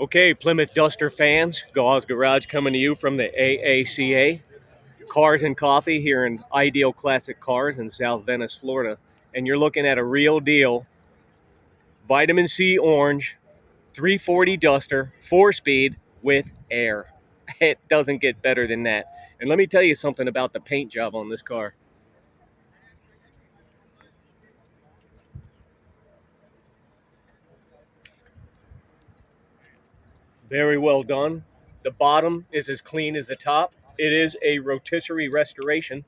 Okay, Plymouth Duster fans, Gauze Garage coming to you from the AACA Cars and Coffee here in Ideal Classic Cars in South Venice, Florida. And you're looking at a real deal vitamin C orange 340 Duster 4-speed with air. It doesn't get better than that. And let me tell you something about the paint job on this car. Very well done. The bottom is as clean as the top. It is a rotisserie restoration.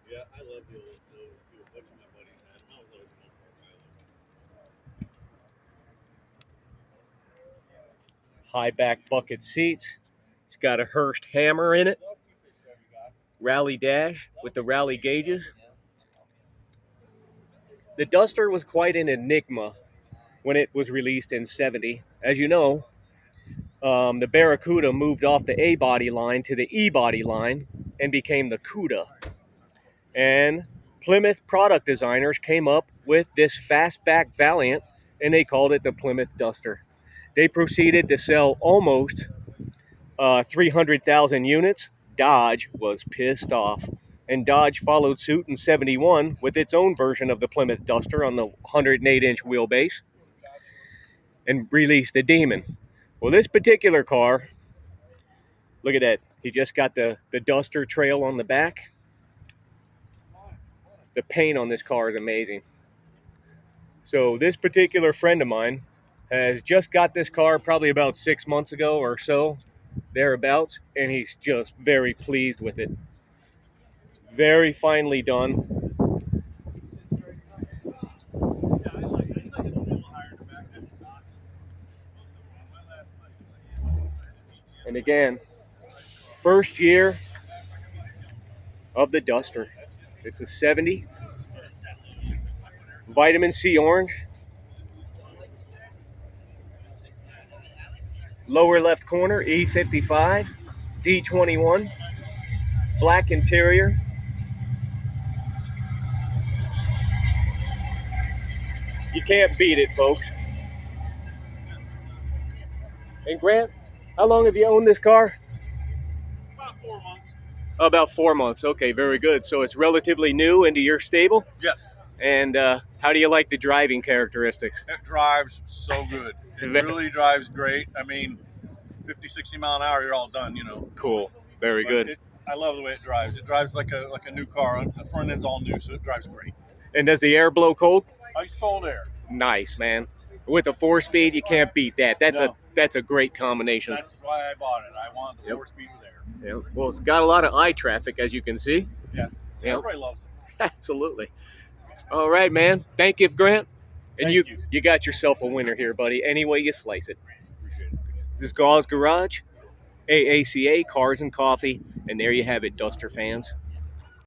Yeah, I love those too. A bunch of my buddies had them. I was always one for High back bucket seats. It's got a Hurst hammer in it. Rally dash with the rally gauges. The Duster was quite an enigma when it was released in '70. As you know, the Barracuda moved off the A body line to the E body line and became the Cuda. And Plymouth product designers came up with this fastback Valiant and they called it the Plymouth Duster. They proceeded to sell almost 300,000 units. Dodge was pissed off. And Dodge followed suit in '71 with its own version of the Plymouth Duster on the 108-inch wheelbase and released the Demon. Well, this particular car, look at that. He just got the Duster trail on the back. The paint on this car is amazing. So this particular friend of mine has just got this car probably about 6 months ago or so, thereabouts, and he's just very pleased with it. Very finely done. And again, first year of the Duster. It's a 70. Vitamin C orange. Lower left corner, E55. D21. Black interior. You can't beat it, folks. And Grant, how long have you owned this car? About 4 months. About 4 months. Okay, very good. So it's relatively new into your stable. Yes. And how do you like the driving characteristics? It drives so good. It really drives great. I mean, 50, 60 mile an hour, you're all done, you know. Cool. Very But good. I love the way it drives. It drives like a new car. The front end's all new, so it drives great. And does the air blow cold? Ice cold air. Nice, man. With a 4-speed, you can't beat that. That's a great combination. That's why I bought it. I wanted the 4-speed with air. Yeah. Well, it's got a lot of eye traffic, as you can see. Yeah. Yeah. Everybody loves it. Absolutely. All right, man. Thank you, Grant. And Thank you got yourself a winner here, buddy. Any way you slice it. Appreciate it. This is Gauze Garage, AACA Cars and Coffee, and there you have it, Duster fans.